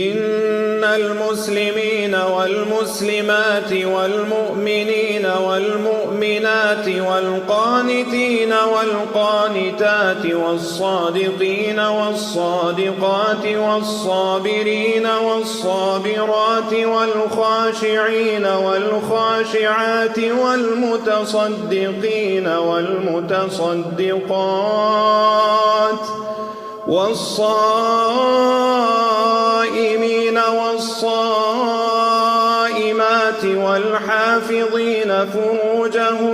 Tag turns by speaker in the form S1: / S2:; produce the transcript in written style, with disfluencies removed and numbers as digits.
S1: إن المسلمين والمسلمات والمؤمنين والمؤمنات والقانتين والقانتات والصادقين والصادقات والصابرين والصابرات والخاشعين والخاشعات والمتصدقين والمتصدقات والصائمين والصائمات والحافظين فروجهم